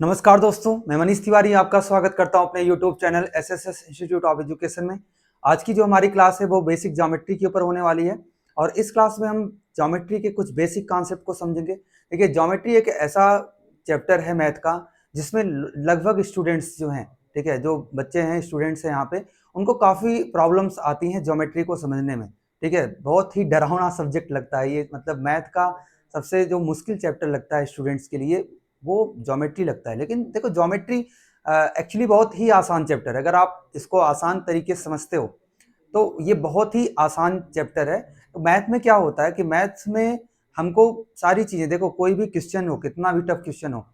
नमस्कार दोस्तों, मैं मनीष तिवारी आपका स्वागत करता हूं अपने YouTube channel SSS institute of education में। आज की जो हमारी क्लास है वो बेसिक ज्योमेट्री के ऊपर होने वाली है और इस क्लास में हम ज्योमेट्री के कुछ बेसिक कॉन्सेप्ट को समझेंगे। देखिए, ज्योमेट्री एक ऐसा चैप्टर है मैथ का जिसमें लगभग स्टूडेंट्स जो हैं, ठीक है, जो बच्चे हैं, स्टूडेंट्स हैं यहाँ पे, उनको काफ़ी प्रॉब्लम्स आती हैं ज्योमेट्री को समझने में। ठीक है, बहुत ही डरावना सब्जेक्ट लगता है ये, मतलब मैथ का सबसे जो मुश्किल चैप्टर लगता है स्टूडेंट्स के लिए वो ज्योमेट्री लगता है। लेकिन देखो, ज्योमेट्री एक्चुअली बहुत ही आसान चैप्टर है। अगर आप इसको आसान तरीके से समझते हो तो ये बहुत ही आसान चैप्टर है। तो मैथ में क्या होता है कि मैथ्स में हमको सारी चीज़ें, देखो कोई भी क्वेश्चन हो, कितना भी टफ क्वेश्चन हो,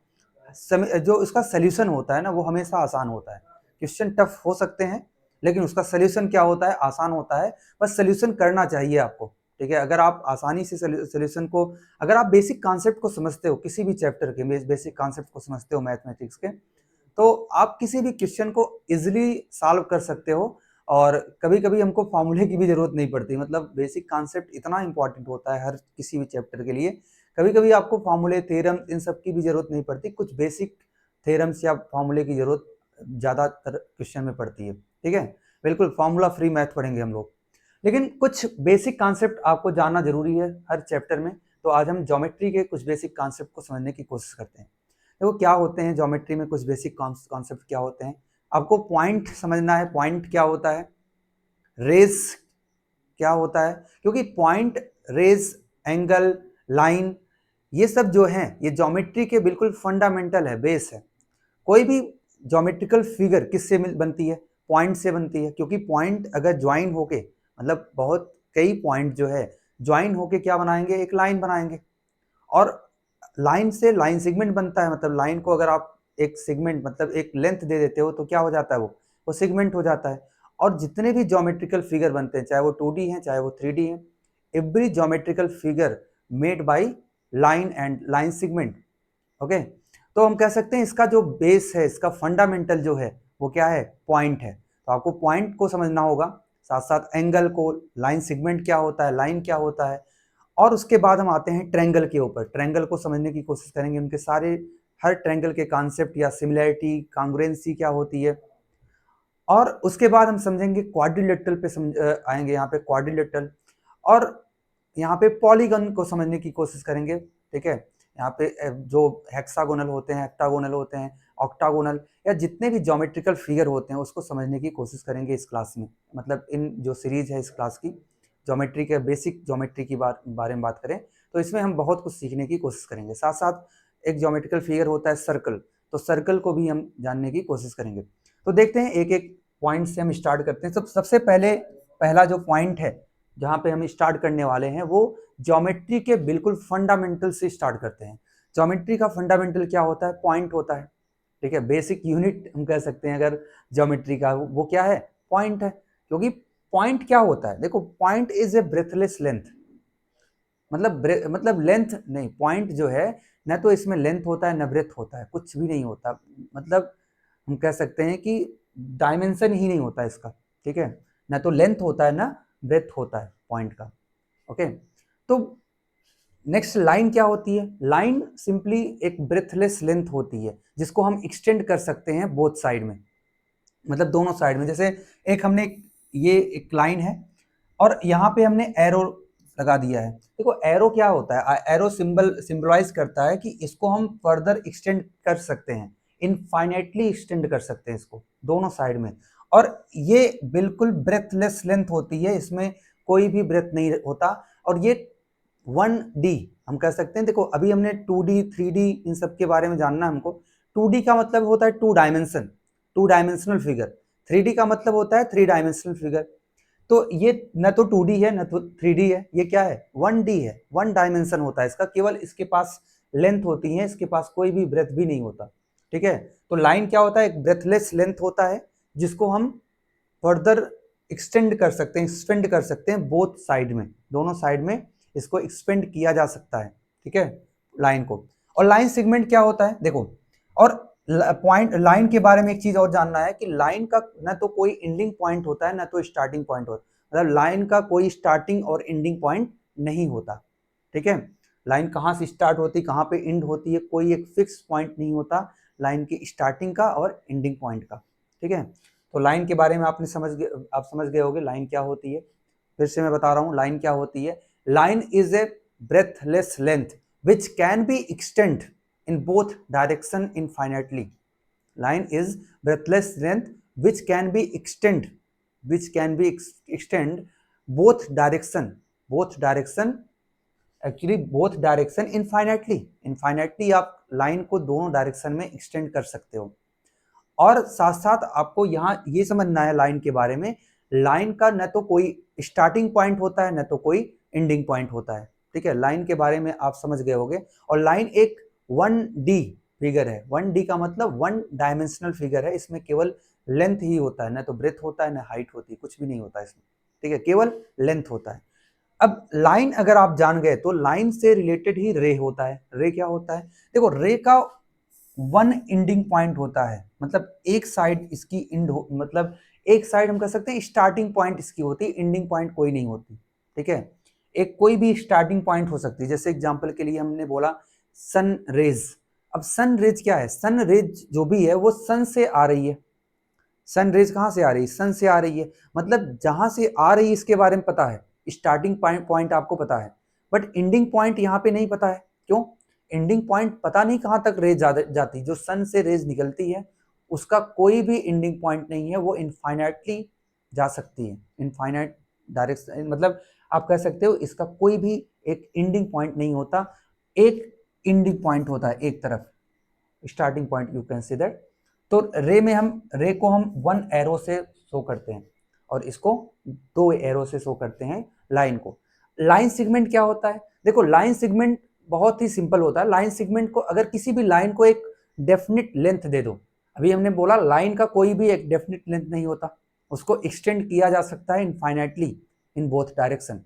जो उसका सोल्यूशन होता है ना वो हमेशा आसान होता है। क्वेश्चन टफ हो सकते हैं लेकिन उसका सोल्यूशन क्या होता है, आसान होता है। बस सोल्यूशन करना चाहिए आपको। ठीक है, अगर आप आसानी से सोल्यूशन को, अगर आप बेसिक कॉन्सेप्ट को समझते हो, किसी भी चैप्टर के बेसिक कॉन्सेप्ट को समझते हो मैथमेटिक्स के, तो आप किसी भी क्वेश्चन को इजिली सॉल्व कर सकते हो। और कभी कभी हमको फॉर्मूले की भी जरूरत नहीं पड़ती, मतलब बेसिक कॉन्सेप्ट इतना इंपॉर्टेंट होता है हर किसी भी चैप्टर के लिए। कभी कभी आपको फॉर्मूले, थ्योरम, इन सब की भी जरूरत नहीं पड़ती, कुछ बेसिक थ्योरम्स या फॉर्मूले की जरूरत ज़्यादातर क्वेश्चन में पड़ती है। ठीक है, बिल्कुल फॉर्मूला फ्री मैथ पढ़ेंगे हम लोग, लेकिन कुछ बेसिक कॉन्सेप्ट आपको जानना जरूरी है हर चैप्टर में। तो आज हम ज्योमेट्री के कुछ बेसिक कॉन्सेप्ट को समझने की कोशिश करते हैं। देखो क्या होते हैं ज्योमेट्री में, कुछ बेसिक कॉन्सेप्ट क्या होते हैं। आपको पॉइंट समझना है, पॉइंट क्या होता है, रेज क्या होता है, क्योंकि पॉइंट, रेज, एंगल, लाइन, ये सब जो हैं ये ज्योमेट्री के बिल्कुल फंडामेंटल है, बेस है। कोई भी ज्योमेट्रिकल फिगर किससे बनती है, पॉइंट से बनती है। क्योंकि पॉइंट अगर ज्वाइन होके, मतलब बहुत कई पॉइंट जो है ज्वाइन होके क्या बनाएंगे, एक लाइन बनाएंगे। और लाइन से लाइन सेगमेंट बनता है, मतलब लाइन को अगर आप एक सेगमेंट, मतलब एक लेंथ दे देते हो तो क्या हो जाता है, वो सेगमेंट हो जाता है। और जितने भी ज्योमेट्रिकल फिगर बनते हैं, चाहे वो 2D हैं चाहे वो 3D हैं, every geometrical figure made by line and line segment. Okay, तो हम कह सकते हैं इसका जो बेस है, इसका फंडामेंटल जो है वो क्या है, पॉइंट है। तो आपको पॉइंट को समझना होगा, साथ साथ एंगल को, लाइन सेगमेंट क्या होता है, लाइन क्या होता है। और उसके बाद हम आते हैं ट्रायंगल के ऊपर। ट्रायंगल को समझने की कोशिश करेंगे, उनके सारे, हर ट्रायंगल के कॉन्सेप्ट या सिमिलैरिटी, कांग्रुएंसी क्या होती है। और उसके बाद हम समझेंगे क्वाड्रिलेटरल पे आएंगे, यहाँ पे क्वाड्रिलेटरल। और यहाँ पे पॉलीगन को समझने की कोशिश करेंगे। ठीक है, यहाँ पे जो हेक्सागोनल होते हैं, हेक्टागोनल होते हैं, ऑक्टागोनल, या जितने भी ज्योमेट्रिकल फिगर होते हैं उसको समझने की कोशिश करेंगे इस क्लास में। मतलब इन जो सीरीज है इस क्लास की, ज्योमेट्री के बेसिक ज्योमेट्री की बारे में बात करें तो इसमें हम बहुत कुछ सीखने की कोशिश करेंगे। साथ साथ एक ज्योमेट्रिकल फिगर होता है सर्कल, तो सर्कल को भी हम जानने की कोशिश करेंगे। तो देखते हैं एक एक पॉइंट से हम स्टार्ट करते हैं। सबसे पहले पहला जो पॉइंट है जहाँ पे हम स्टार्ट करने वाले हैं वो ज्योमेट्री के बिल्कुल फंडामेंटल से स्टार्ट करते हैं। ज्योमेट्री का फंडामेंटल क्या होता है, पॉइंट होता है। ठीक है, बेसिक यूनिट हम कह सकते हैं अगर ज्योमेट्री का, वो क्या है, पॉइंट है। क्योंकि पॉइंट क्या होता है, देखो point is a breathless length, मतलब लेंथ नहीं, पॉइंट जो है न तो इसमें लेंथ होता है न ब्रेथ होता है, कुछ भी नहीं होता। मतलब हम कह सकते हैं कि डायमेंशन ही नहीं होता इसका। ठीक है, ना तो लेंथ होता है ना ब्रेथ होता है पॉइंट का। ओके, तो नेक्स्ट लाइन क्या होती है, लाइन सिंपली एक ब्रेथलेस लेंथ होती है जिसको हम एक्सटेंड कर सकते हैं बोथ साइड में, मतलब दोनों साइड में। जैसे एक हमने, ये एक लाइन है और यहाँ पे हमने एरो लगा दिया है। देखो एरो क्या होता है, एरो सिंबलाइज करता है कि इसको हम फर्दर एक्सटेंड कर सकते हैं, इनफाइनाइटली एक्सटेंड कर सकते हैं इसको दोनों साइड में। और ये बिल्कुल ब्रेथलेस लेंथ होती है, इसमें कोई भी ब्रेथ नहीं होता। और ये 1D हम कह सकते हैं। देखो अभी हमने 2D 3D इन सब के बारे में जानना है हमको। 2D का मतलब होता है 2 डायमेंशनल फिगर, 3D का मतलब होता है 3 डायमेंशनल फिगर। तो ये न तो 2D है न तो 3D है, ये क्या है, 1D है, 1 डायमेंशन होता है इसका, केवल इसके पास लेंथ होती है, इसके पास कोई भी ब्रेथ भी नहीं होता। ठीक है, तो लाइन क्या होता है, एक ब्रेथलेस लेंथ होता है जिसको हम फर्दर एक्सटेंड कर सकते हैं, एक्सपेंड कर सकते हैं बोथ साइड में, दोनों साइड में इसको एक्सपेंड किया जा सकता है। ठीक है, लाइन को। और लाइन सेगमेंट क्या होता है, देखो, और पॉइंट, लाइन के बारे में एक चीज और जानना है कि लाइन का ना तो कोई एंडिंग पॉइंट होता है ना तो स्टार्टिंग पॉइंट होता है। मतलब लाइन का कोई स्टार्टिंग और एंडिंग पॉइंट नहीं होता। ठीक है, लाइन कहाँ से स्टार्ट होती, कहाँ पे एंड होती है, कोई एक फिक्स पॉइंट नहीं होता। लाइन की स्टार्टिंग का और एंडिंग पॉइंट का। ठीक है, तो लाइन के बारे में आप समझ गए होंगे लाइन क्या होती है। फिर से मैं बता रहा हूँ लाइन क्या होती है। Line is a breathless length which can be extend in both direction infinitely. Line is breathless length which can be extend both direction actually both direction infinitely आप लाइन को दोनों डायरेक्शन में एक्सटेंड कर सकते हो। और साथ साथ आपको यहाँ ये समझना है लाइन के बारे में, लाइन का न तो कोई स्टार्टिंग पॉइंट होता है न तो कोई एंडिंग पॉइंट होता है। ठीक है, लाइन के बारे में आप समझ गए होंगे। और लाइन एक 1D फिगर है। 1D का मतलब 1 डायमेंशनल फिगर है। इसमें केवल लेंथ ही होता है, न तो ब्रेथ होता है न हाइट होती है, कुछ भी नहीं होता इसमें। ठीक है, केवल लेंथ होता है। अब लाइन अगर आप जान गए तो लाइन से रिलेटेड ही रे होता है। रे क्या होता है? देखो, रे का 1 एंडिंग पॉइंट होता है, मतलब एक साइड इसकी मतलब एक साइड हम कह सकते हैं स्टार्टिंग पॉइंट इसकी होती है, एंडिंग पॉइंट कोई नहीं होती। ठीक है, एक कोई भी स्टार्टिंग पॉइंट हो सकती है। जैसे एग्जांपल के लिए हमने बोला सन रेज। अब सन रेज क्या है? सन रेज जो भी है वो सन से आ रही है। सन रेज कहां से आ रही है? सन से आ रही है, मतलब जहां से आ रही है इसके बारे में पता है, स्टार्टिंग पॉइंट आपको पता है, बट एंडिंग पॉइंट यहाँ पे नहीं पता है। क्यों? एंडिंग पॉइंट पता नहीं कहां तक रेज जाती। जो सन से रेज निकलती है उसका कोई भी एंडिंग पॉइंट नहीं है, वो इनफाइनाइटली जा सकती है, इनफाइनाइट डायरेक्शन, मतलब आप कह सकते हो इसका कोई भी एक एंडिंग पॉइंट नहीं होता, एक एंडिंग पॉइंट होता है एक तरफ, starting point you can see that. तो रे को हम 1 एरो से शो करते हैं और इसको 2 एरो से शो करते हैं लाइन को। लाइन सेगमेंट क्या होता है? देखो, लाइन सेगमेंट बहुत ही सिंपल होता है। लाइन सेगमेंट को अगर किसी भी लाइन को एक डेफिनिट लेंथ दे दो, अभी हमने बोला लाइन का कोई भी एक डेफिनिट लेंथ नहीं होता, उसको एक्सटेंड किया जा सकता है इनफाइनाइटली इन बोथ डायरेक्शन।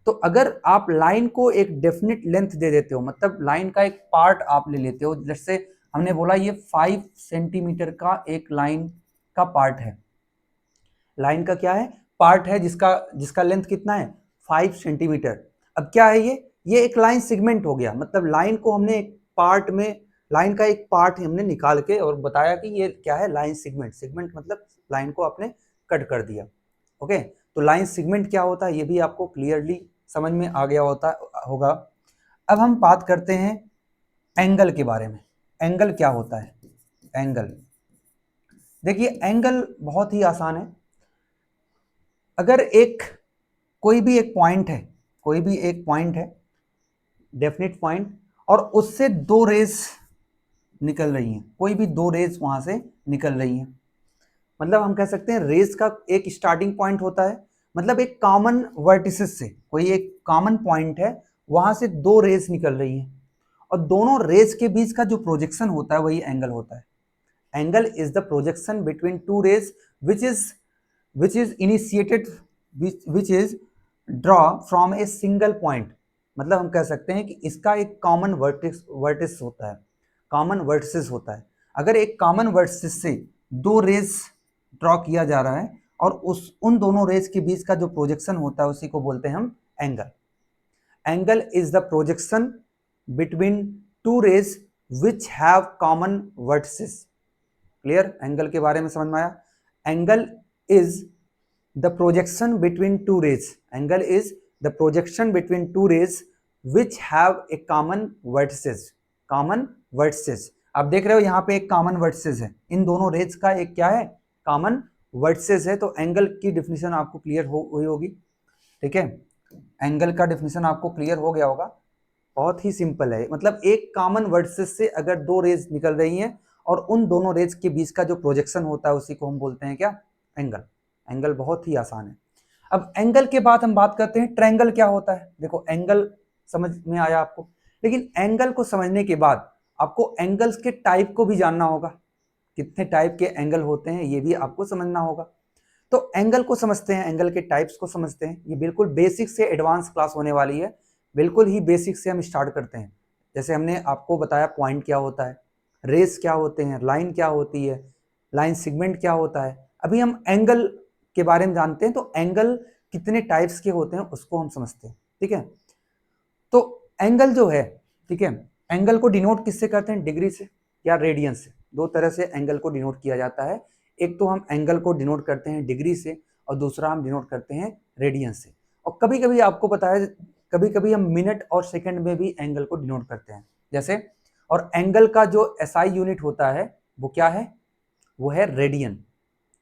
तो अगर आप लाइन को एक डेफिनिट लेंथ दे देते हो, मतलब लाइन का एक पार्ट आप ले लेते हो, जैसे हमने बोला ये 5 सेंटीमीटर का एक लाइन का पार्ट है। लाइन का क्या है? पार्ट है जिसका लेंथ कितना है? 5 सेंटीमीटर। अब क्या है ये एक लाइन सेगमेंट हो गया, मतलब लाइन को हमने एक पार्ट में, लाइन का एक पार्ट हमने निकाल के और बताया कि ये क्या है? Line segment. सेगमेंट मतलब लाइन को आपने कट कर दिया। ओके, तो लाइन सेगमेंट क्या होता है ये भी आपको क्लियरली समझ में आ गया होगा। अब हम बात करते हैं एंगल के बारे में। एंगल क्या होता है? एंगल, देखिए एंगल बहुत ही आसान है। अगर कोई भी एक पॉइंट है, डेफिनिट पॉइंट, और उससे 2 रेज निकल रही हैं, कोई भी 2 रेज वहां से निकल रही हैं, मतलब हम कह सकते हैं रेज का एक स्टार्टिंग पॉइंट होता है, मतलब एक कॉमन वर्टिसेस से कोई एक कॉमन पॉइंट है, वहां से 2 रेज निकल रही हैं, और दोनों रेज के बीच का जो प्रोजेक्शन होता है वही एंगल होता है। Angle is the projection between 2 rays which is initiated which is draw from a single point। मतलब हम कह सकते हैं कि इसका एक कॉमन वर्टिस होता है, कॉमन वर्टिसेस होता है। अगर एक कॉमन वर्टिस से 2 रेज ड्रॉ किया जा रहा है और उन दोनों रेज के बीच का जो प्रोजेक्शन होता है उसी को बोलते हैं हम angle. Angle is the projection between 2 rays which have common vertices. Clear? Angle के बारे में समझ में आया? Angle is the projection between 2 rays। Angle is the projection between 2 rays which have a common vertices। common vertices, आप देख रहे हो यहाँ पे एक common vertices है, इन दोनों रेज का एक क्या है? common vertices है। तो एंगल की डिफिनेशन आपको क्लियर हुई होगी। ठीक है, एंगल का डिफिनेशन आपको क्लियर हो गया होगा। बहुत ही सिंपल है, मतलब एक कॉमन वर्टिसेस से अगर 2 रेज निकल रही हैं और उन दोनों रेज के बीच का जो प्रोजेक्शन होता है उसी को हम बोलते हैं क्या? एंगल। एंगल बहुत ही आसान है। अब एंगल के बाद हम बात करते हैं ट्रायंगल क्या होता है। देखो, एंगल समझ में आया आपको, लेकिन एंगल को समझने के बाद आपको एंगल्स के टाइप को भी जानना होगा। कितने टाइप के एंगल होते हैं ये भी आपको समझना होगा। तो एंगल को समझते हैं, एंगल के टाइप्स को समझते हैं। ये बिल्कुल बेसिक से एडवांस क्लास होने वाली है, बिल्कुल ही बेसिक से हम स्टार्ट करते हैं। जैसे हमने आपको बताया पॉइंट क्या होता है, रेस क्या होते हैं, लाइन क्या होती है, लाइन सेगमेंट क्या होता है। अभी हम एंगल के बारे में जानते हैं, तो एंगल कितने टाइप्स के होते हैं उसको हम समझते हैं। ठीक है, तो एंगल जो है, ठीक है, एंगल को डिनोट किससे करते हैं? डिग्री से या रेडियन से। दो तरह से एंगल को डिनोट किया जाता है। एक तो हम एंगल को डिनोट करते हैं डिग्री से और दूसरा हम डिनोट करते हैं रेडियन से। और कभी कभी आपको पता है, कभी कभी हम मिनट और सेकंड में भी एंगल को डिनोट करते हैं जैसे। और एंगल का जो एसआई यूनिट होता है वो क्या है, वो है रेडियन।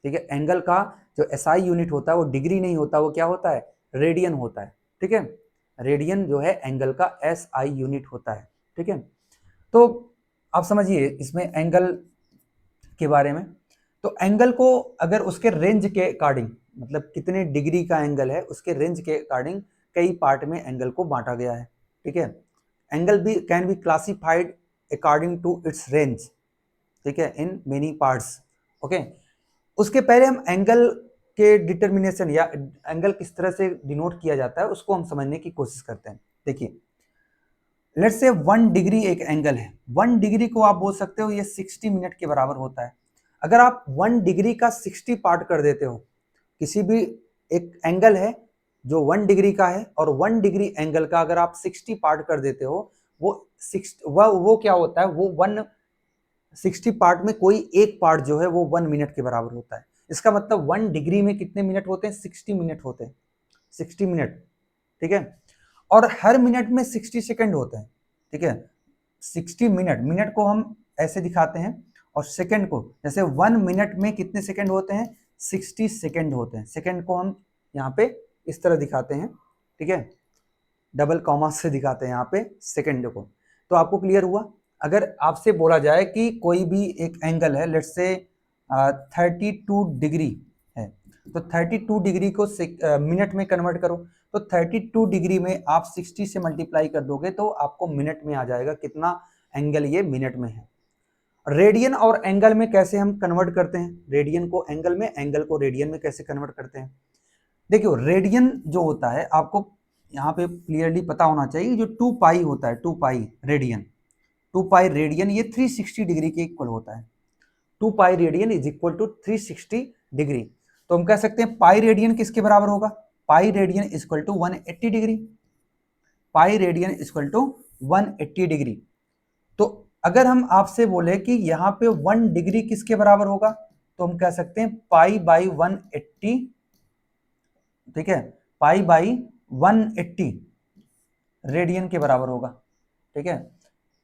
ठीक है, एंगल का जो एसआई यूनिट होता है वो डिग्री नहीं होता, वो क्या होता है, रेडियन होता है। ठीक है, रेडियन जो है एंगल का एसआई यूनिट होता है। ठीक है, तो आप समझिए इसमें एंगल के बारे में। तो एंगल को अगर उसके रेंज के अकॉर्डिंग, मतलब कितने डिग्री का एंगल है उसके रेंज के अकॉर्डिंग कई पार्ट में एंगल को बांटा गया है। ठीक है, एंगल भी can be classified according to its range. ठीक है, इन मेनी पार्ट्स। ओके, उसके पहले हम एंगल के डिटर्मिनेशन या एंगल किस तरह से डिनोट किया जाता है उसको हम समझने की कोशिश करते हैं। देखिए, लेट्स से 1 डिग्री एक एंगल है। 1 डिग्री को आप बोल सकते हो ये 60 मिनट के बराबर होता है। अगर आप 1 डिग्री का 60 पार्ट कर देते हो, किसी भी एक एंगल है जो 1 डिग्री का है और 1 डिग्री एंगल का अगर आप 60 पार्ट कर देते हो, वो क्या होता है, वो 160 पार्ट में कोई एक पार्ट जो है वो 1 मिनट के बराबर होता है। इसका मतलब 1 डिग्री में कितने मिनट होते हैं, 60 मिनट होते हैं, 60 मिनट। ठीक है, और हर मिनट में 60 सेकंड होते हैं। ठीक है, 60 मिनट, मिनट को हम ऐसे दिखाते हैं और सेकंड को, जैसे 1 मिनट में कितने सेकंड होते हैं, 60 सेकंड होते हैं। सेकंड को हम यहाँ पे इस तरह दिखाते हैं। ठीक है, डबल कॉमा से दिखाते हैं यहाँ पे सेकंड को। तो आपको क्लियर हुआ। अगर आपसे बोला जाए कि कोई भी एक एंगल है, लेट्स से 32 डिग्री है, तो 32 डिग्री को मिनट में कन्वर्ट करो, तो 32 डिग्री में आप 60 से मल्टीप्लाई कर दोगे तो आपको मिनट में आ जाएगा कितना एंगल ये मिनट में है। रेडियन और एंगल में कैसे हम कन्वर्ट करते हैं, रेडियन को एंगल में, एंगल को रेडियन में कैसे कन्वर्ट करते हैं। देखियो, रेडियन जो होता है आपको यहाँ पे क्लियरली पता होना चाहिए, जो 2 पाई होता है, 2 पाई रेडियन, 2 पाई रेडियन ये 360 डिग्री के इक्वल होता है। 2 pi radian is equal to 360 degree. तो हम कह सकते हैं पाई रेडियन किसके बराबर होगा, pi radian is equal to 180 degree. Pi radian is equal to 180 degree. तो अगर हम आपसे बोले कि यहाँ पे 1 डिग्री किसके बराबर होगा, तो हम कह सकते हैं पाई बाई 180। ठीक है, पाई बाई 180 रेडियन के बराबर होगा। ठीक है,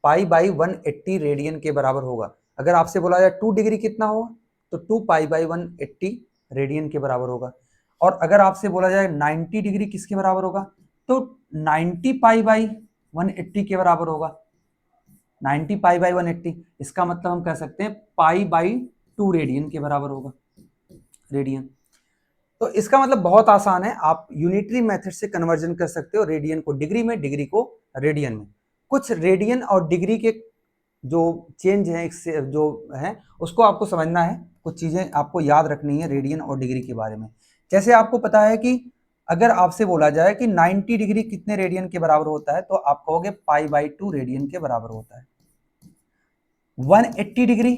पाई बाई 180 रेडियन के बराबर होगा। अगर आपसे बोला जाए 2 डिग्री कितना होगा, तो 2 पाई बाई 180 रेडियन के बराबर होगा। और अगर आपसे बोला जाए 90 डिग्री किसके बराबर होगा, तो 90 पाई बाई 180 के बराबर होगा। 90 पाई बाई 180, इसका मतलब हम कह सकते हैं पाई बाई 2 रेडियन के बराबर होगा, रेडियन। तो इसका मतलब बहुत आसान है, आप यूनिटरी मेथड से कन्वर्जन कर सकते हो रेडियन को डिग्री में, डिग्री को रेडियन में। कुछ रेडियन और डिग्री के जो चेंज है जो है उसको आपको समझना है, कुछ चीजें आपको याद रखनी है रेडियन और डिग्री के बारे में। जैसे आपको पता है कि अगर आपसे बोला जाए कि 90 डिग्री कितने रेडियन के बराबर होता है, तो आप कहोगे पाई बाई 2 रेडियन के बराबर होता है। 180 डिग्री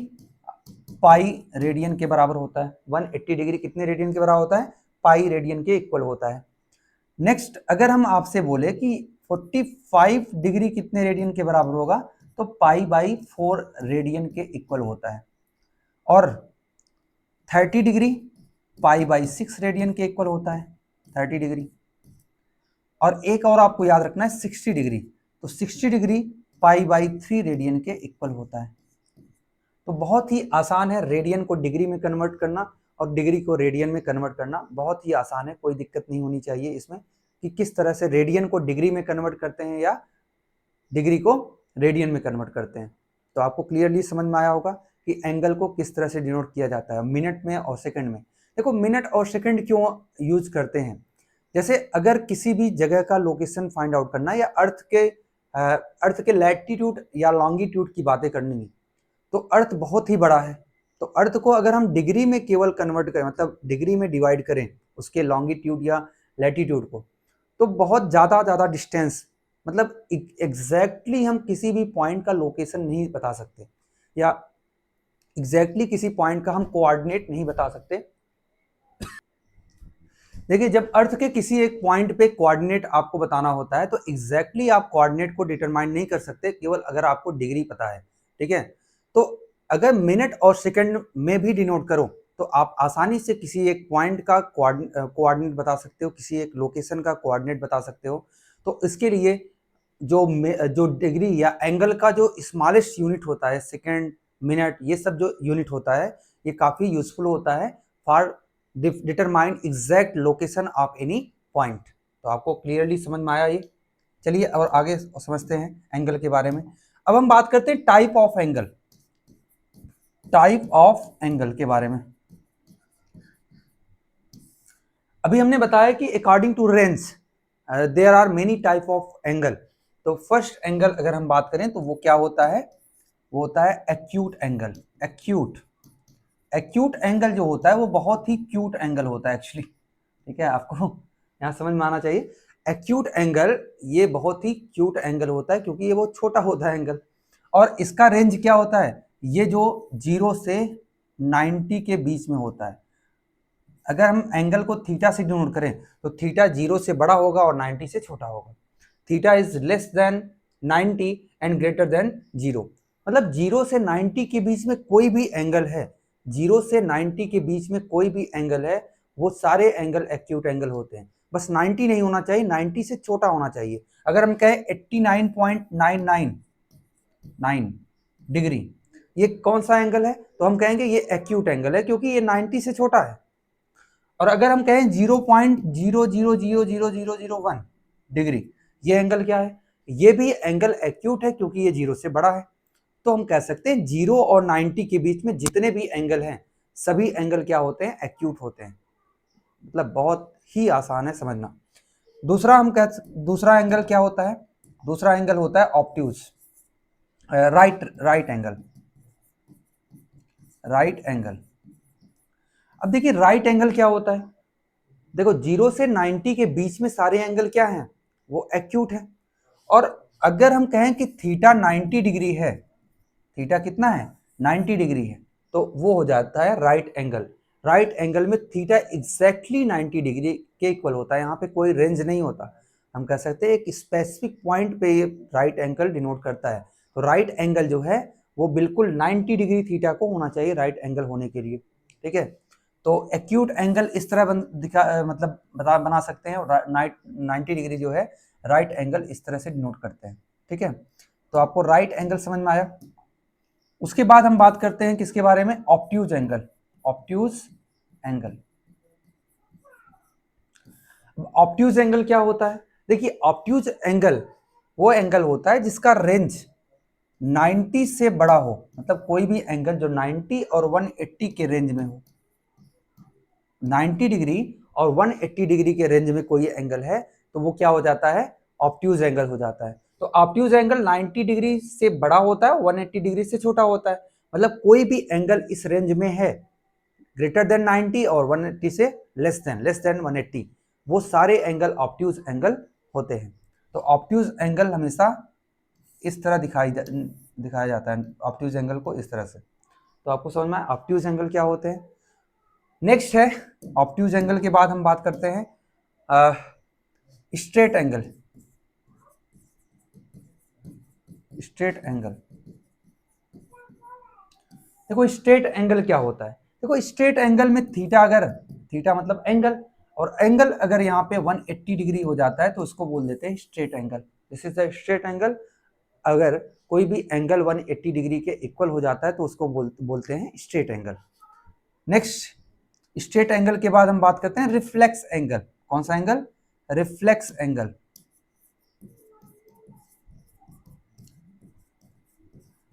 पाई रेडियन के बराबर होता है। 180 डिग्री कितने रेडियन के बराबर होता है, पाई रेडियन के इक्वल होता है। नेक्स्ट, अगर हम आपसे बोले कि 45 डिग्री कितने रेडियन के बराबर होगा, तो पाई बाई 4 रेडियन के इक्वल होता है। और 30 डिग्री पाई बाई 6 रेडियन के इक्वल होता है, 30 डिग्री। और एक और आपको याद रखना है 60 डिग्री, तो 60 डिग्री पाई बाई 3 रेडियन के इक्वल होता है। तो बहुत ही आसान है रेडियन को डिग्री में कन्वर्ट करना और डिग्री को रेडियन में कन्वर्ट करना, बहुत ही आसान है, कोई दिक्कत नहीं होनी चाहिए इसमें कि किस तरह से रेडियन को डिग्री में कन्वर्ट करते हैं या डिग्री को रेडियन में कन्वर्ट करते हैं। तो आपको क्लियरली समझ में आया होगा कि एंगल को किस तरह से डिनोट किया जाता है, मिनट में और सेकंड में। देखो, मिनट और सेकंड क्यों यूज करते हैं, जैसे अगर किसी भी जगह का लोकेशन फाइंड आउट करना या अर्थ के लैटिट्यूड या लॉन्गिट्यूड की बातें करनी है, तो अर्थ बहुत ही बड़ा है, तो अर्थ को अगर हम डिग्री में केवल कन्वर्ट करें, मतलब डिग्री में डिवाइड करें उसके लॉन्गिट्यूड या लैटिट्यूड को, तो बहुत ज़्यादा डिस्टेंस, मतलब एग्जैक्टली हम किसी भी पॉइंट का लोकेशन नहीं बता सकते या एग्जैक्टली किसी पॉइंट का हम कोऑर्डिनेट नहीं बता सकते। देखिए, जब अर्थ के किसी एक पॉइंट पे कोऑर्डिनेट आपको बताना होता है, तो एग्जैक्टली आप कोऑर्डिनेट को डिटरमाइन नहीं कर सकते केवल अगर आपको डिग्री पता है। ठीक है, तो अगर मिनट और सेकंड में भी डिनोट करो तो आप आसानी से किसी एक पॉइंट का कोऑर्डिनेट बता सकते हो, किसी एक लोकेशन का कोऑर्डिनेट बता सकते हो। तो इसके लिए जो डिग्री या एंगल का जो स्मॉलेस्ट यूनिट होता है, सेकंड, मिनट, ये सब जो यूनिट होता है, ये काफ़ी यूजफुल होता है for determine exact location of any point. तो आपको क्लियरली समझ में आया ये। चलिए और आगे समझते हैं एंगल के बारे में। अब हम बात करते हैं type of angle, type of angle के बारे में। अभी हमने बताया कि according to range there are many type of angle. तो फर्स्ट एंगल अगर हम बात करें तो वो क्या होता है, वो होता है acute angle. Acute acute angle जो होता है वो बहुत ही क्यूट एंगल होता है एक्चुअली, ठीक है, आपको यहाँ समझ में आना चाहिए। एक्यूट एंगल ये बहुत ही क्यूट एंगल होता है क्योंकि ये बहुत छोटा होता है एंगल, और इसका रेंज क्या होता है, ये जो 0 से 90 के बीच में होता है। अगर हम एंगल को थीटा से डिनोट करें तो थीटा 0 से बड़ा होगा और 90 से छोटा होगा। Theta is less than 90 and greater than 0। मतलब 0 से 90 के बीच में कोई भी एंगल है, 0 से 90 के बीच में कोई भी एंगल है, वो सारे एंगल एक्यूट एंगल होते हैं। बस 90 नहीं होना चाहिए, 90 से छोटा होना चाहिए। अगर हम कहें 89.999 डिग्री, ये कौन सा एंगल है, तो हम कहेंगे ये एक्यूट एंगल है क्योंकि ये 90 से छोटा है। और अगर हम कहें 0.000001 डिग्री, ये एंगल क्या है, ये भी एंगल एक्यूट है क्योंकि ये 0 से बड़ा है। तो हम कह सकते हैं 0 और 90 के बीच में जितने भी एंगल हैं सभी एंगल क्या होते हैं, एक्यूट होते हैं। मतलब बहुत ही आसान है समझना। दूसरा एंगल क्या होता है, दूसरा एंगल होता है obtuse, right angle. Right angle, अब देखिए राइट एंगल क्या होता है, देखो 0 से 90 के बीच में सारे एंगल क्या हैं, वो एक्यूट है। और अगर हम कहें कि थीटा 90 डिग्री है, थीटा कितना है, 90 डिग्री है, तो वो हो जाता है राइट एंगल। राइट एंगल में थीटा एग्जैक्टली 90 डिग्री के इक्वल होता है, यहाँ पे कोई रेंज नहीं होता। हम कह सकते हैं एक स्पेसिफिक पॉइंट पे ये राइट एंगल डिनोट करता है। तो राइट एंगल जो है वो बिल्कुल 90 डिग्री थीटा को होना चाहिए राइट एंगल होने के लिए, ठीक है। तो एक्यूट एंगल इस तरह बना सकते हैं, 90 डिग्री जो है राइट एंगल इस तरह से डिनोट करते हैं, ठीक है। तो आपको राइट एंगल समझ में आया। उसके बाद हम बात करते हैं किसके बारे में, obtuse angle. Obtuse angle, obtuse angle क्या होता है, देखिए ऑब्ट्यूज एंगल वो एंगल होता है जिसका रेंज 90 से बड़ा हो। मतलब कोई भी एंगल जो 90 और 180 के रेंज में हो, 90 डिग्री और 180 डिग्री के रेंज में कोई एंगल है तो वो क्या हो जाता है, ऑब्ट्यूज एंगल हो जाता है। तो ऑब्ट्यूज एंगल 90 डिग्री से बड़ा होता है, 180 डिग्री से छोटा होता है। मतलब कोई भी एंगल इस रेंज में है, ग्रेटर देन 90 और 180 से लेस देन 180, वो सारे एंगल ऑब्ट्यूज एंगल होते हैं। तो ऑब्ट्यूज एंगल हमेशा इस तरह दिखाया जाता है, ऑब्ट्यूज एंगल को इस तरह से। तो आपको समझ में आया ऑब्ट्यूज एंगल क्या होते हैं। नेक्स्ट है ऑब्ट्यूज एंगल के बाद हम बात करते हैं स्ट्रेट एंगल। स्ट्रेट एंगल, देखो स्ट्रेट एंगल क्या होता है, देखो स्ट्रेट एंगल में थीटा मतलब एंगल, और एंगल अगर यहाँ पे 180 डिग्री हो जाता है तो उसको बोल देते हैं straight angle. This is the straight angle. अगर कोई भी एंगल 180 डिग्री के इक्वल हो जाता है तो उसको बोलते हैं straight angle. Next straight angle के बाद हम बात करते हैं रिफ्लेक्स एंगल। कौन सा angle, reflex angle.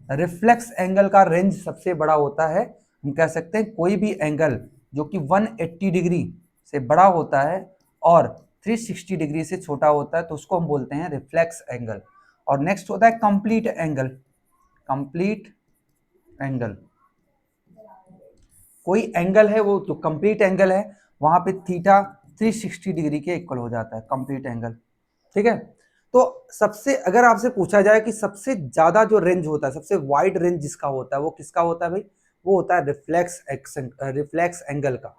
Reflex angle का रेंज सबसे बड़ा होता है। हम कह सकते हैं कोई भी एंगल जो कि 180 डिग्री से बड़ा होता है और 360 डिग्री से छोटा होता है तो उसको हम बोलते हैं रिफ्लेक्स एंगल। और नेक्स्ट होता है कंप्लीट एंगल। कंप्लीट एंगल, कोई एंगल है वो जो कंप्लीट एंगल है वहां पे थीटा 360 डिग्री के इक्वल हो जाता है, कंप्लीट एंगल, ठीक है। तो सबसे अगर आपसे पूछा जाए कि सबसे ज्यादा जो रेंज होता है, सबसे वाइड रेंज जिसका होता है वो किसका होता है भाई, वो होता है रिफ्लेक्स एंगल का।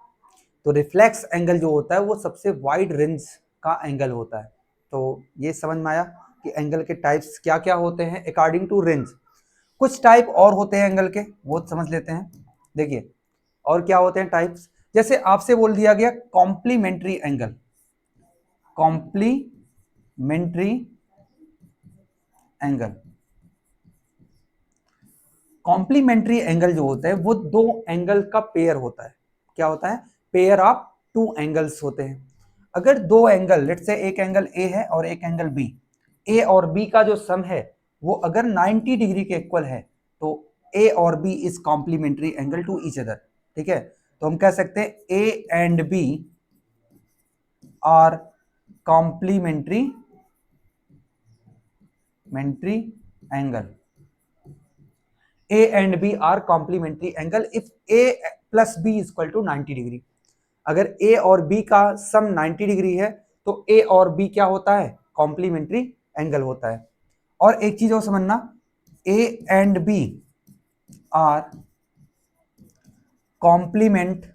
तो रिफ्लेक्स एंगल जो होता है वो सबसे वाइड रेंज का एंगल होता है। तो ये समझ में आया कि एंगल के टाइप्स क्या क्या होते हैं अकॉर्डिंग टू रेंज। कुछ टाइप और होते हैं एंगल के, वो समझ लेते हैं। देखिए और क्या होते हैं टाइप्स, जैसे आपसे बोल दिया गया complementary angle. Complementary angle, complementary angle जो होता है वो दो एंगल का पेयर होता है। क्या होता है? पेयर ऑफ टू एंगल्स होते हैं। अगर दो एंगल, लेट्स से एक एंगल ए है और एक एंगल बी, ए और बी का जो सम है वो अगर 90 डिग्री के इक्वल है तो ए और B is complementary angle to each other. ठीक है, तो हम कह सकते हैं A and B are complementary angle. A and B are complementary angle if A plus B is equal to 90 degree. अगर A और B का सम 90 डिग्री है तो A और B क्या होता है? कॉम्प्लीमेंट्री एंगल होता है। और एक चीज और समझना, A and B are complement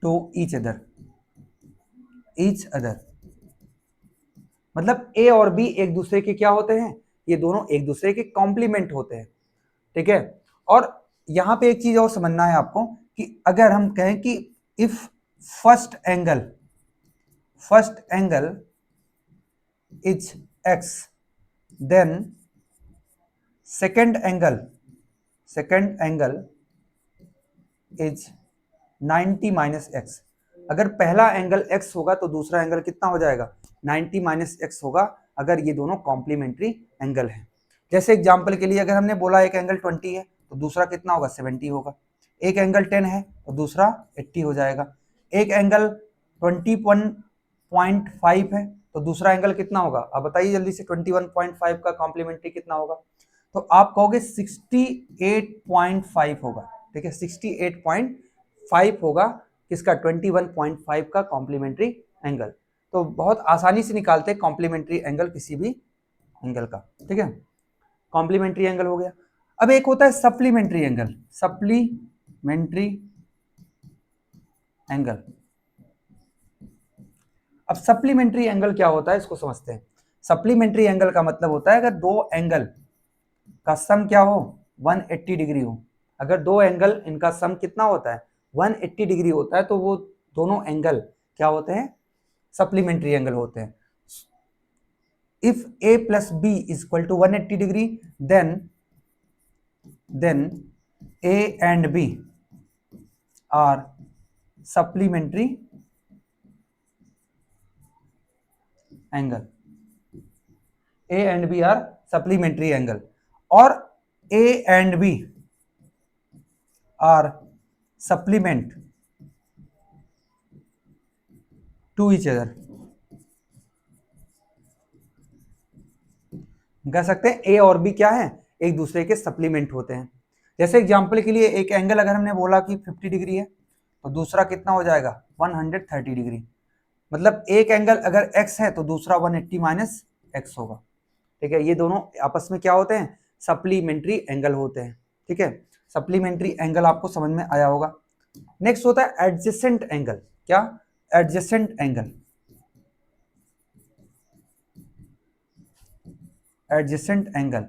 to each other। मतलब A और B एक दूसरे के क्या होते हैं? ये दोनों एक दूसरे के कॉम्प्लीमेंट होते हैं। ठीक है, और यहां पे एक चीज और समझना है आपको कि अगर हम कहें कि if first angle is x, then second angle is 90 minus X. अगर पहला एंगल x होगा तो दूसरा एंगल कितना हो जाएगा? 90 माइनस एक्स होगा, अगर ये दोनों कॉम्प्लीमेंट्री एंगल है। जैसे एग्जांपल के लिए अगर हमने बोला एक एंगल 20 है तो दूसरा कितना होगा? 70 होगा। एक एंगल 10 है तो दूसरा 80 हो जाएगा। एक एंगल 21.5 है तो दूसरा एंगल कितना होगा? आप बताइए जल्दी से, 21.5 का कॉम्प्लीमेंट्री कितना होगा? तो आप कहोगे 68.5 होगा। ठीक है, 68.5 होगा किसका? 21.5 का कॉम्प्लीमेंट्री एंगल। तो बहुत आसानी से निकालते हैं कॉम्प्लीमेंट्री एंगल किसी भी एंगल का। ठीक है, कॉम्प्लीमेंट्री एंगल हो गया। अब एक होता है सप्लीमेंट्री एंगल। सप्लीमेंट्री एंगल, अब सप्लीमेंट्री एंगल क्या होता है इसको समझते हैं। सप्लीमेंट्री एंगल का मतलब होता है अगर दो एंगल का सम क्या हो? 180 डिग्री हो। अगर दो एंगल इनका सम कितना होता है? 180 डिग्री होता है तो वो दोनों एंगल क्या होते हैं? सप्लीमेंट्री एंगल होते हैं। If a plus B is equal to 180 degree then a and b are supplementary angle. a and b are supplementary angle, और a and b are supplement to each other. कह सकते हैं ए और B क्या है? एक दूसरे के सप्लीमेंट होते हैं। जैसे एग्जांपल के लिए एक एंगल अगर हमने बोला कि 50 डिग्री है तो दूसरा कितना हो जाएगा? 130 डिग्री। मतलब एक एंगल अगर x है तो दूसरा 180 माइनस एक्स होगा। ठीक है, ये दोनों आपस में क्या होते हैं? सप्लीमेंट्री एंगल होते हैं। ठीक है, सप्लीमेंट्री एंगल आपको समझ में आया होगा। नेक्स्ट होता है एडजेसेंट एंगल। क्या? Adjacent angle. एडजेसेंट एंगल,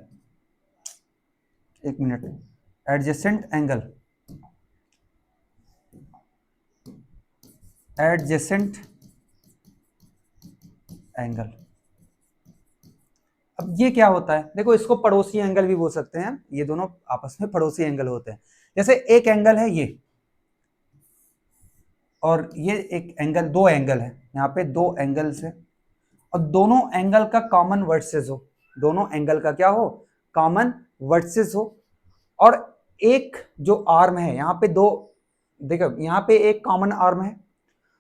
एक minute, adjacent angle, adjacent angle. अब ये क्या होता है? देखो इसको पड़ोसी एंगल भी बोल सकते हैं, ये दोनों आपस में पड़ोसी एंगल होते हैं। जैसे एक एंगल है ये और ये एक एंगल, दो एंगल है, यहाँ पे दो एंगल्स है और दोनों एंगल का कॉमन वर्सेस हो। दोनों एंगल का क्या हो? कॉमन वर्सेस हो। और एक जो आर्म है यहाँ पे दो, देखो यहाँ पे एक कॉमन आर्म है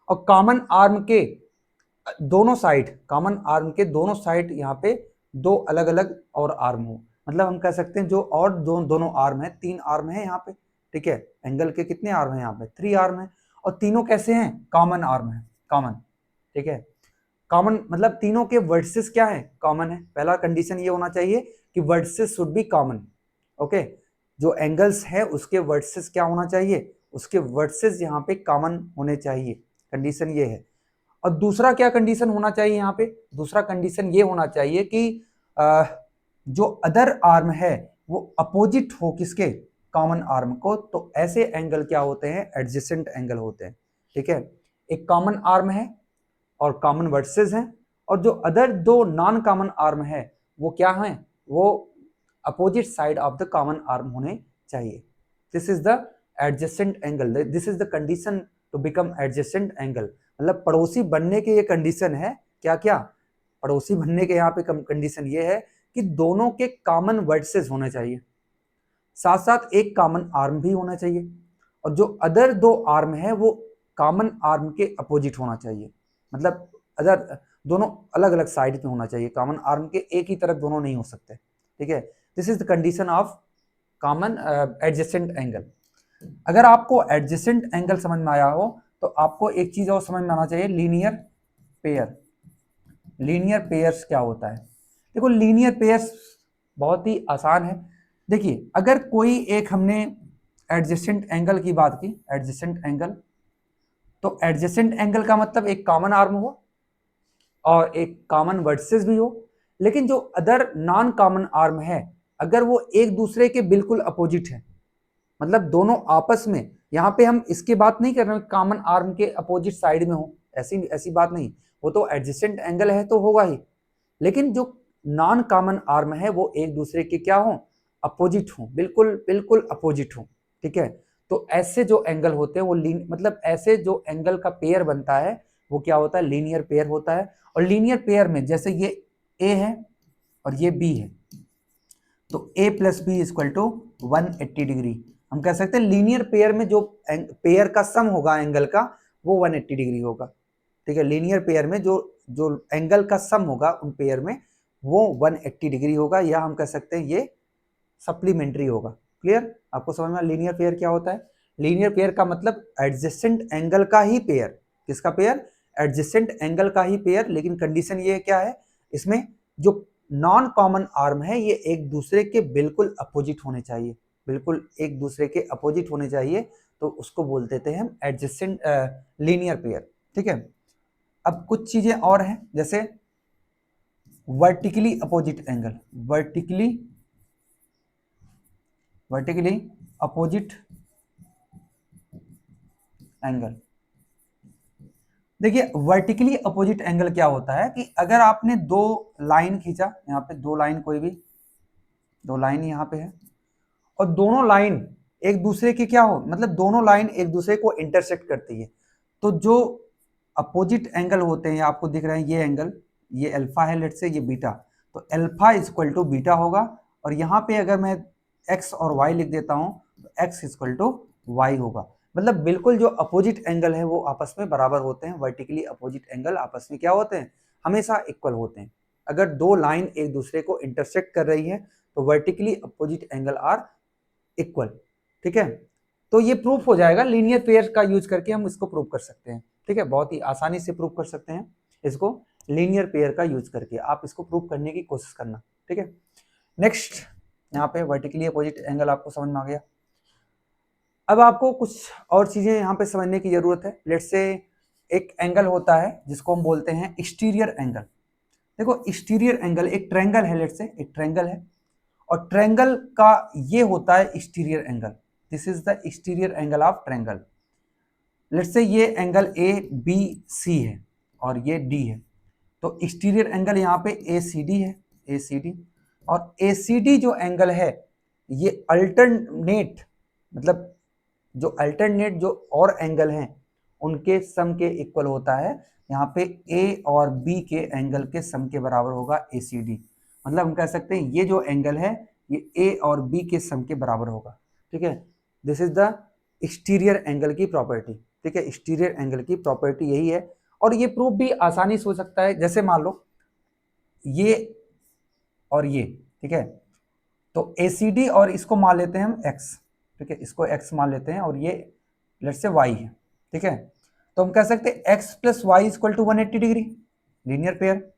और कॉमन आर्म के दोनों साइड, कॉमन आर्म के दोनों साइड यहाँ पे दो अलग अलग और आर्म हो। मतलब हम कह सकते हैं जो और दोनों आर्म है, तीन आर्म है यहाँ पे। ठीक है, एंगल के कितने आर्म है? यहाँ पे 3 आर्म है और तीनों कैसे हैं? कॉमन आर्म है, कॉमन। ठीक है, कॉमन मतलब तीनों के वर्सेस क्या है? कॉमन है। पहला कंडीशन ये होना चाहिए कि versus should be common. Okay, जो एंगल्स है उसके वर्सेस क्या होना चाहिए? उसके वर्सेस यहाँ पे कॉमन होने चाहिए। कंडीशन ये है। और दूसरा क्या कंडीशन होना चाहिए यहाँ पे? दूसरा कंडीशन ये होना चाहिए कि जो अदर आर्म है वो अपोजिट हो किसके, कॉमन आर्म को, तो ऐसे एंगल क्या होते हैं, एडजेसेंट एंगल होते हैं। ठीक है, एक कॉमन आर्म है और कॉमन वर्सेस हैं, और जो अदर दो नॉन कॉमन आर्म है वो क्या हैं, वो opposite side of the common arm होने चाहिए। This is the adjacent angle, this is the condition to become adjacent angle. मतलब पड़ोसी बनने के ये कंडीशन है, क्या क्या, पड़ोसी बनने के यहाँ पे कंडीशन ये है कि दोनों के कॉमन वर्सेस होने चाहिए, साथ साथ एक कॉमन आर्म भी होना चाहिए, और जो अदर दो आर्म है वो कॉमन आर्म के अपोजिट होना चाहिए। मतलब अदर दोनों अलग अलग साइड पे होना चाहिए, कॉमन आर्म के एक ही तरफ दोनों नहीं हो सकते। ठीक है, this is the condition of common adjacent angle. अगर आपको एडजेसेंट एंगल समझ में आया हो तो आपको एक चीज और समझ में आना चाहिए, लीनियर पेयर। लीनियर पेयर्स क्या होता है? देखो लीनियर पेयर्स बहुत ही आसान है। देखिए अगर कोई एक, हमने एडजेसेंट एंगल की बात की, एडजेसेंट एंगल, तो एडजेसेंट एंगल का मतलब एक कॉमन आर्म हो और एक कॉमन वर्सेस भी हो, लेकिन जो अदर नॉन कॉमन आर्म है अगर वो एक दूसरे के बिल्कुल अपोजिट है, मतलब दोनों आपस में, यहाँ पे हम इसके बात नहीं कर रहे हैं कॉमन आर्म के अपोजिट साइड में हो, ऐसी ऐसी बात नहीं, वो तो एडजेसेंट एंगल है तो होगा ही, लेकिन जो नॉन कॉमन आर्म है वो एक दूसरे के क्या हो, अपोजिट हो, बिल्कुल बिल्कुल अपोजिट हो। ठीक है, तो ऐसे जो एंगल होते हैं वो मतलब ऐसे जो एंगल का पेयर बनता है वो क्या होता है, लीनियर पेयर होता है। और लीनियर पेयर में जैसे ये ए है और ये बी है, तो a plus B equal to 180 degree. हम कह सकते हैं लीनियर पेयर में जो पेयर का सम होगा एंगल का वो 180 डिग्री होगा। ठीक है, लीनियर पेयर में जो जो एंगल का सम होगा उन पेयर में वो 180 डिग्री होगा, या हम कह सकते हैं ये सप्लीमेंट्री होगा। क्लियर, आपको समझ में लीनियर पेयर क्या होता है? लीनियर पेयर का मतलब एडजेसेंट एंगल का ही पेयर। किसका पेयर? एडजेसेंट एंगल का ही पेयर, लेकिन कंडीशन ये क्या है इसमें, जो नॉन कॉमन आर्म है ये एक दूसरे के बिल्कुल अपोजिट होने चाहिए, बिल्कुल एक दूसरे के अपोजिट होने चाहिए, तो उसको बोल देते हैं हम एडजेसेंट लीनियर पेयर। ठीक है, अब कुछ चीजें और हैं, जैसे vertically opposite angle, vertically opposite angle. देखिए वर्टिकली अपोजिट एंगल क्या होता है कि अगर आपने दो लाइन खींचा, यहाँ पे दो लाइन, कोई भी दो लाइन यहाँ पे है, और दोनों लाइन एक दूसरे के क्या हो, मतलब दोनों लाइन एक दूसरे को इंटरसेक्ट करती है, तो जो अपोजिट एंगल होते हैं आपको दिख रहे हैं, ये एंगल, ये अल्फा है, लेट से ये बीटा, तो अल्फा इक्वल टू बीटा होगा, और यहाँ पे अगर मैं एक्स और वाई लिख देता हूँ तो एक्स इक्वल टू वाई होगा। मतलब बिल्कुल जो अपोजिट एंगल है वो आपस में बराबर होते हैं, वर्टिकली अपोजिट एंगल आपस में क्या होते हैं, हमेशा इक्वल होते हैं। अगर दो लाइन एक दूसरे को इंटरसेक्ट कर रही है तो vertically opposite angle are equal. ठीक है, तो ये प्रूफ हो जाएगा, लीनियर पेयर का यूज करके हम इसको प्रूव कर सकते हैं। ठीक है, बहुत ही आसानी से प्रूव कर सकते हैं इसको, लीनियर पेयर का यूज करके आप इसको प्रूव करने की कोशिश करना। ठीक है, नेक्स्ट, यहाँ पे वर्टिकली अपोजिट एंगल आपको समझ में आ गया। अब आपको कुछ और चीजें यहाँ पे समझने की जरूरत है। लेट्स से एक एंगल होता है जिसको हम बोलते हैं एक्सटीरियर एंगल। देखो एक्सटीरियर एंगल एक ट्रायंगल है, लेट्स से एक ट्रायंगल है, और ट्रायंगल का ये होता है exterior angle, this is the exterior angle of triangle. Let's say ये एंगल ए बी सी है और ये डी है, तो एक्सटीरियर एंगल यहाँ पे ए सी डी है, ए सी डी, और ए सी डी जो एंगल है ये अल्टरनेट, मतलब जो अल्टरनेट जो और एंगल हैं उनके सम के इक्वल होता है। यहाँ पे ए और बी के एंगल के सम के बराबर होगा ए सी डी, मतलब हम कह सकते हैं ये जो एंगल है ये ए और बी के सम के बराबर होगा। ठीक है, this is the exterior angle की प्रॉपर्टी। ठीक है, एक्सटीरियर एंगल की प्रॉपर्टी यही है, और ये प्रूफ भी आसानी से हो सकता है। जैसे मान लो ये और ये, ठीक है, तो ACD और इसको मान लेते हैं हम x, ठीक है, इसको x मान लेते हैं, और ये लेट्स से y है। ठीक है, तो हम कह सकते हैं x plus Y equal to 180 degree, linear pair.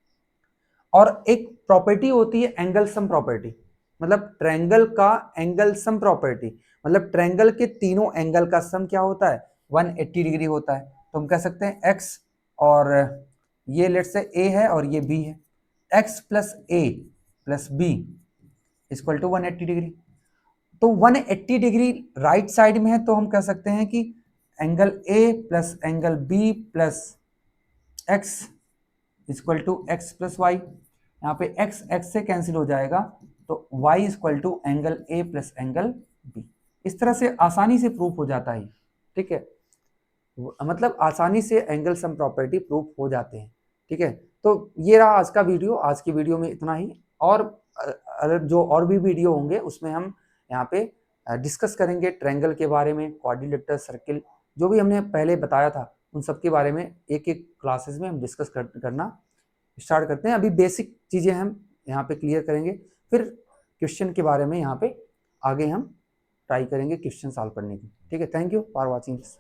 और एक प्रॉपर्टी होती है एंगल सम प्रॉपर्टी, मतलब ट्रायंगल का एंगल सम प्रॉपर्टी, मतलब ट्रायंगल के तीनों एंगल का सम क्या होता है, 180 डिग्री होता है। तो हम कह सकते हैं x, और ये लेट्स से a है और ये b है, x plus a plus b equal to 180 degree. तो 180 डिग्री राइट साइड में है तो हम कह सकते हैं कि angle A plus angle B plus X equal to X plus Y. यहाँ पे एक्स एक्स से कैंसिल हो जाएगा तो y equal to angle A plus angle B. इस तरह से आसानी से प्रूफ हो जाता है, ठीक है, मतलब आसानी से एंगल सम प्रॉपर्टी प्रूफ हो जाते हैं, ठीक है। तो ये रहा आज का वीडियो। आज की वीडियो में इतना ही, और अगर जो और भी वीडियो होंगे उसमें हम यहाँ पे डिस्कस करेंगे ट्रायंगल के बारे में, क्वाड्रिलेटरल, सर्किल, जो भी हमने पहले बताया था उन सब के बारे में एक एक क्लासेस में हम डिस्कस करना स्टार्ट करते हैं। अभी बेसिक चीज़ें हम यहाँ पे क्लियर करेंगे, फिर क्वेश्चन के बारे में यहाँ पे आगे हम ट्राई करेंगे क्वेश्चन सॉल्व करने की, ठीक है। Thank you for watching this.